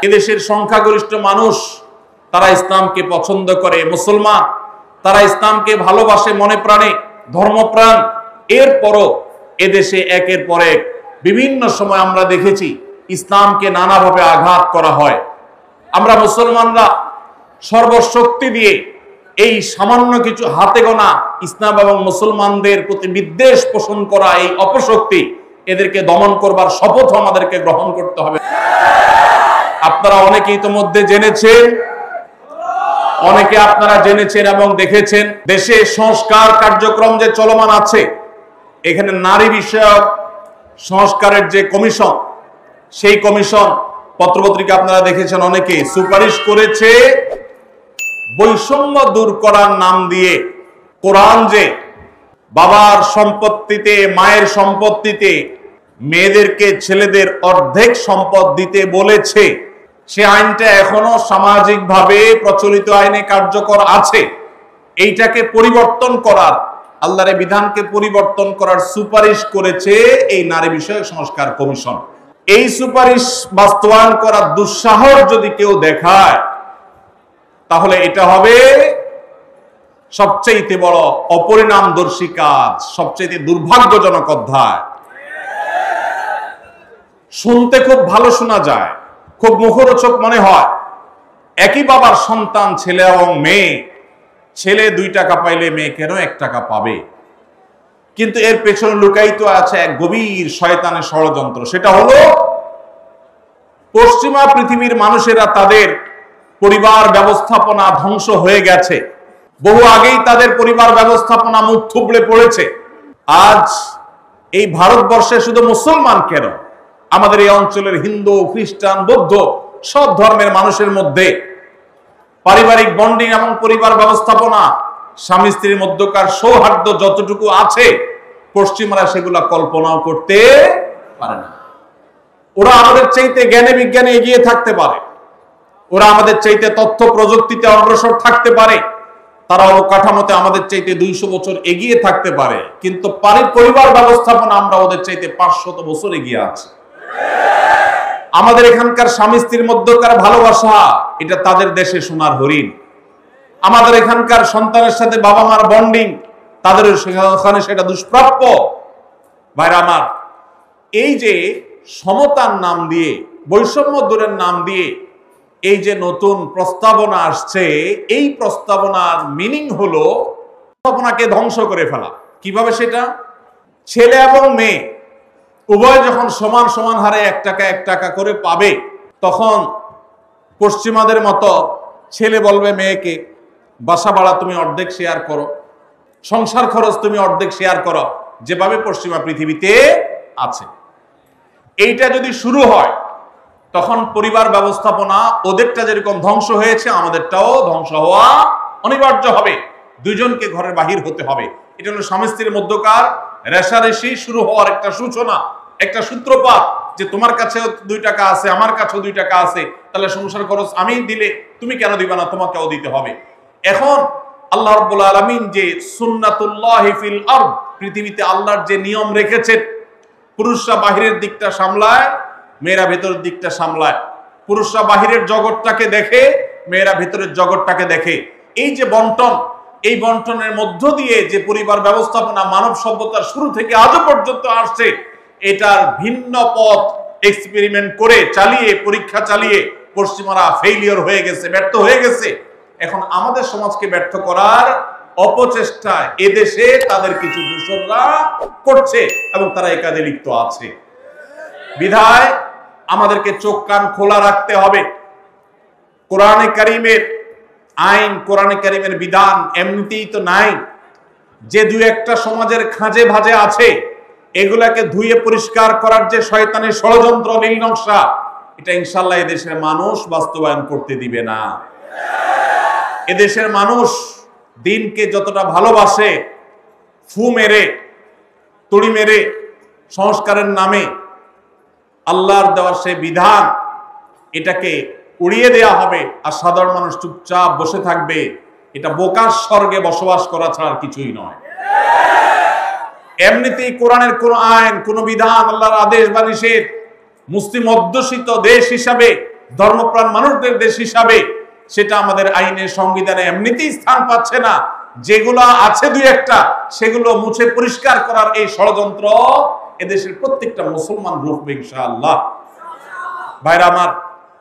এদেশের সংখ্যাগরিষ্ঠ মানুষ তারা ইসলামকে পছন্দ করে, মুসলমান, তারা ইসলামকে ভালোবাসে মনে প্রাণে, ধর্মপ্রাণ। এরপরও এদেশে একের পর এক বিভিন্ন সময় আমরা দেখেছি ইসলামকে নানাভাবে আঘাত করা হয়। আমরা মুসলমানরা সর্বশক্তি দিয়ে এই সামান্য কিছু হাতে গোনা ইসলাম এবং মুসলমানদের প্রতি বিদ্বেষ পোষণ করা এই অপশক্তি, এদেরকে দমন করবার শপথ আমাদেরকে গ্রহণ করতে হবে। আপনারা অনেকে ইতিমধ্যে জেনেছেন, অনেকে আপনারা জেনেছেন এবং দেখেছেন, দেশে সংস্কার কার্যক্রম যে চলমান আছে, এখানে নারী বিষয়ক সংস্কারের যে কমিশন, সেই কমিশন পত্রপত্রিকা আপনারা দেখেছেন, অনেকে সুপারিশ করেছে বৈষম্য দূর করার নাম দিয়ে কোরআন যে বাবার সম্পত্তিতে, মায়ের সম্পত্তিতে মেয়েদেরকে ছেলেদের অর্ধেক সম্পদ দিতে বলেছে, সে আইনটা এখনো সামাজিকভাবে প্রচলিত আইনে কার্যকর আছে। এইটাকে পরিবর্তন করার, আল্লাহর বিধানকে পরিবর্তন করার সুপারিশ করেছে এই নারী বিষয়ক সংস্কার কমিশন। এই সুপারিশ বাস্তবায়ন করার দুঃসাহস যদি কেউ দেখায়, তাহলে এটা হবে সবচেয়ে বড় অপরিণামদর্শী কাজ, সবচেয়ে দুর্ভাগ্যজনক অধ্যায়। শুনতে খুব ভালো শোনা যায়, খুব মুখরোচক মনে হয়। একই বাবার সন্তান, ছেলে এবং মেয়ে, ছেলে 2 টাকা পাইলে মেয়ে কেন 1 টাকা পাবে? কিন্তু এর পেছনে লুকায়িত আছে এক গভীর শয়তানের ষড়যন্ত্র। সেটা হলো পশ্চিমা পৃথিবীর মানুষেরা তাদের পরিবার ব্যবস্থাপনা ধ্বংস হয়ে গেছে, বহু আগেই তাদের পরিবার ব্যবস্থাপনা মুখ থুবড়ে পড়েছে। আজ এই ভারতবর্ষে শুধু মুসলমান কেন, আমাদের এই অঞ্চলের হিন্দু, খ্রিস্টান, বৌদ্ধ সব ধর্মের মানুষের মধ্যে পারিবারিক বন্ডিং এবং পরিবার ব্যবস্থাপনা, স্বামী স্ত্রীর মধ্যকার সৌহার্দ্য যতটুকু আছে, পশ্চিমারা সেগুলা কল্পনাও করতে পারে না। ওরা আমাদের চাইতে জ্ঞানে বিজ্ঞানে এগিয়ে থাকতে পারে, ওরা আমাদের চাইতে তথ্য প্রযুক্তিতে অগ্রসর থাকতে পারে, তারা অবকাঠামোতে আমাদের চাইতে 200 বছর এগিয়ে থাকতে পারে, কিন্তু পরিবার ব্যবস্থাপনা আমরা ওদের চাইতে 500 বছর এগিয়ে আছি। আমাদের এখানকার স্বামী স্ত্রীর মধ্যকার ভালোবাসা, এটা তাদের দেশে সোনার হরিণ। আমাদের এখানকার সন্তানের সাথে বাবা মার বন্ডিং, তাদের সেখানে সেটা দুষ্প্রাপ্য। ভাইরা আমার, এই যে সমতার নাম দিয়ে, বৈষম্য দূরের নাম দিয়ে এই যে নতুন প্রস্তাবনা আসছে, এই প্রস্তাবনার মিনিং হলো প্রস্তাবনাকে ধ্বংস করে ফেলা। কিভাবে সেটা? ছেলে এবং মেয়ে উভয় যখন সমান সমান হারে 1 টাকা 1 টাকা করে পাবে, তখন পশ্চিমাদের মতো ছেলে বলবে মেয়েকে, বাসা ভাড়া তুমি অর্ধেক শেয়ার করো, সংসার খরচ তুমি অর্ধেক শেয়ার করো, যেভাবে পশ্চিমা পৃথিবীতে আছে। এইটা যদি শুরু হয়, তখন পরিবার ব্যবস্থাপনা ওদেরটা যেরকম ধ্বংস হয়েছে, আমাদেরটাও ধ্বংস হওয়া অনিবার্য হবে। দুইজনকে ঘরের বাহির হতে হবে। এটা হলো স্বামী স্ত্রীর মধ্যকার রেষারেষি শুরু হওয়ার একটা সূচনা, একটা সূত্রপাত, যে তোমার কাছেও 2 টাকা আছে, আমার কাছেও 2 টাকা আছে, তাহলে সংসার খরচ আমি দিলে তুমি কেন দিবা না, তোমাকেও দিতে হবে। এখন আল্লাহ রাব্বুল আলামিন যে সুন্নাতুল্লাহি ফিল আরদ, পৃথিবীতে আল্লাহর যে নিয়ম রেখেছেন, পুরুষরা বাহিরের দিকটা সামলায়, মেয়েরা ভেতরের দিকটা সামলায়। পুরুষরা বাহিরের জগৎটাকে দেখে, মেয়েরা ভেতরের জগৎটাকে দেখে। এই যে বন্টন, এই বন্টনের মধ্য দিয়ে যে পরিবার ব্যবস্থাপনা মানব সভ্যতার শুরু থেকে আজও পর্যন্ত আসছে, এটার ভিন্ন পথ এক্সপেরিমেন্ট করে, চালিয়ে, পরীক্ষা চালিয়ে পশ্চিমারা ফেইলিওর হয়ে গেছে, ব্যর্থ হয়ে গেছে। এখন আমাদের সমাজকে ব্যর্থ করার অপচেষ্টা এদেশে তাদের কিছু দূষণরা করছে এবং তারা এই কাজে লিপ্ত আছে। বিধায় আমাদেরকে চোখ কান খোলা রাখতে হবে। কোরআনে কারিমের আইন, কোরআনে কারিমের বিধান এমনিতেই তো নাই। যে 2-1টা সমাজের খাঁজে ভাজে আছে, এগুলাকে ধুয়ে পরিষ্কার করার যে শয়তানের ষড়যন্ত্র, নীল নকশা, এটা ইনশাআল্লাহ এদেশের মানুষ বাস্তবায়ন করতে দিবে না। এদেশের মানুষ দিনকে যতটা ভালোবাসে, ফু মেরে, তুড়ি মেরে সংস্কারের নামে আল্লাহর দেওয়া সে বিধান, এটাকে উড়িয়ে দেয়া হবে আর সাধারণ মানুষ চুপচাপ বসে থাকবে। এটা বোকার স্বর্গে বসবাস করা ছাড়া কিছুই নয়। এমনিতেই কোরআনের কোন আইন, কোন বিধান, আল্লাহর আদেশ বা নিষেধ মুসলিম অধ্যুষিত দেশ হিসাবে ধর্মপ্রাণ মানুষদের দেশ হিসাবে সেটা আমাদের আইনে সংবিধানে এমনিতেই স্থান পাচ্ছে না। যেগুলো আছে দুই একটা সেগুলো মুছে পরিষ্কার করার এই ষড়যন্ত্র এদেশের প্রত্যেকটা মুসলমান রুখবে ইনশাআল্লাহ। ভাইরা আমার,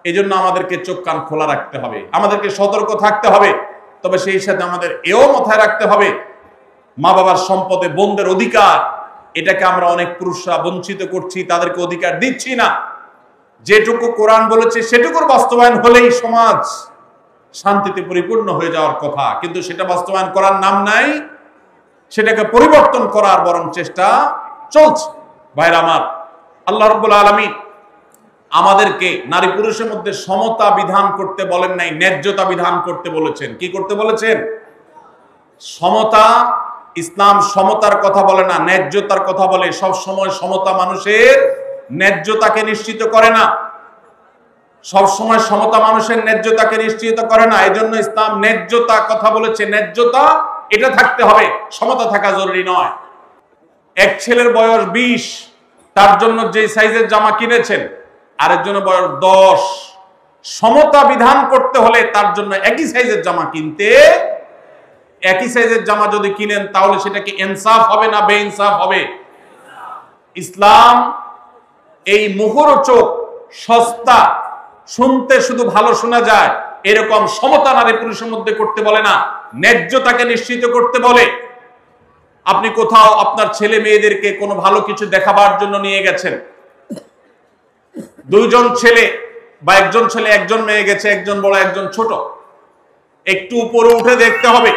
এই জন্য আমাদেরকে চোখ কান খোলা রাখতে হবে, আমাদেরকে সতর্ক থাকতে হবে। তবে সেই সাথে আমাদের এও মাথায় রাখতে হবে, মা বাবার সম্পদে বোনদের অধিকার, এটাকে আমরা অনেক পুরুষরা বঞ্চিত করছি, তাদেরকে অধিকার দিচ্ছি না। যেটুকু কোরআন বলেছে সেটুকুর বাস্তবায়ন হলেই সমাজ শান্তিতে পরিপূর্ণ হয়ে যাওয়ার কথা, কিন্তু সেটা বাস্তবায়ন করার নাম নাই, সেটাকে পরিবর্তন করার বরং চেষ্টা চলছে। ভাইরা আমার, আল্লাহ রাব্বুল আলামিন আমাদেরকে নারী পুরুষের মধ্যে সমতা বিধান করতে বলেন নাই, ন্যায্যতা বিধান করতে বলেছেন। কি করতে বলেছেন? সমতা। ইসলাম সমতার কথা বলে না, ন্যায্যতার কথা বলে। সব সময় সমতা মানুষের ন্যায্যতাকে নিশ্চিত করে না, সব সময় সমতা মানুষের ন্যায্যতাকে নিশ্চিত করে না। এজন্য ইসলাম ন্যায্যতা কথা বলেছে। ন্যায্যতা এটা থাকতে হবে, সমতা থাকা জরুরি নয়। এক ছেলের বয়স 20, তার জন্য যে সাইজের জামা কিনেছেন আরেকজনের বয়স 10, সমতা বিধান করতে হলে তার জন্য একই সাইজের জামা কিনতে, একই সাইজের জামা যদি কিনেন তাহলে সেটা কি ইনসাফ হবে না বেইনসাফ হবে? ইসলাম এই মুখরোচক, সস্তা, শুনতে শুধু ভালো শোনা যায় এরকম সমতা নারী পুরুষের মধ্যে করতে বলে না, ন্যায্যতাকে নিশ্চিত করতে বলে। আপনি কোথাও আপনার ছেলে মেয়েদেরকে কোনো ভালো কিছু দেখাবার জন্য নিয়ে গেছেন, দুইজন ছেলে বা একজন ছেলে একজন মেয়ে গেছে, একজন বড় একজন ছোট, একটু উপরে উঠে দেখতে হবে।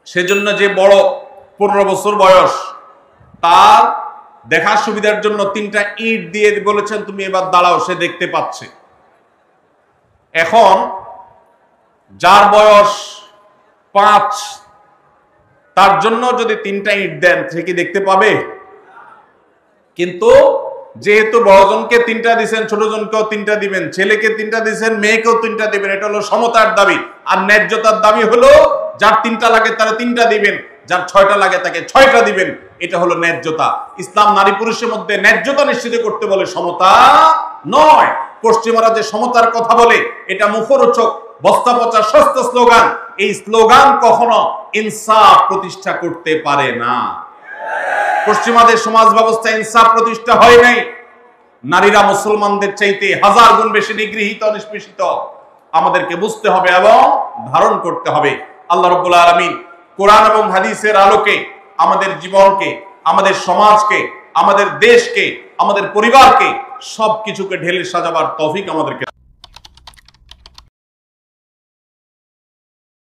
সেজন্য যে বড় 15 বছর বয়স, তার দেখার সুবিধার জন্য 3টা ইট দিয়ে বলেছেন তুমি এবার দাঁড়াও, সে দেখতে পাচ্ছে। এখন যার বয়স 5, তার জন্য যদি 3টা ইট দেন সে কি দেখতে পাবে? কিন্তু যেহেতু বড়জনকে 3টা দিবেন, ছোটজনকেও 3টা দিবেন, ছেলেকে 3টা দিবেন, মেয়েকেও 3টা দিবেন, এটা হলো সমতার দাবি। আর ন্যায্যতার দাবি হলো যার 3টা লাগে তারা 3টা দিবেন, যার 6টা লাগে তাকে 6টা দিবেন। এটা হলো ন্যায্যতা। ইসলাম নারী পুরুষের মধ্যে ন্যায্যতা নিশ্চিত করতে বলে, সমতা নয়। পশ্চিমারা যে সমতার কথা বলে এটা মুখরোচক, বস্তা পচা সস্তা স্লোগান। এই স্লোগান কখনো ইনসাফ প্রতিষ্ঠা করতে পারে না। পশ্চিমাদের সমাজ ব্যবস্থা ইনসাফ প্রতিষ্ঠা হয় নাই। নারীরা মুসলমানদের চাইতে 1000 গুণ বেশি নিগৃহীত, নিষ্পেষিত। আমাদেরকে বুঝতে হবে এবং ধারণ করতে হবে। আল্লাহ রাব্বুল আলামিন কোরআন এবং হাদিসের আলোকে আমাদের জীবনকে, আমাদের সমাজকে, আমাদের দেশকে, আমাদের পরিবারকে, সবকিছুকে ঢেলে সাজাবার তৌফিক আমাদেরকে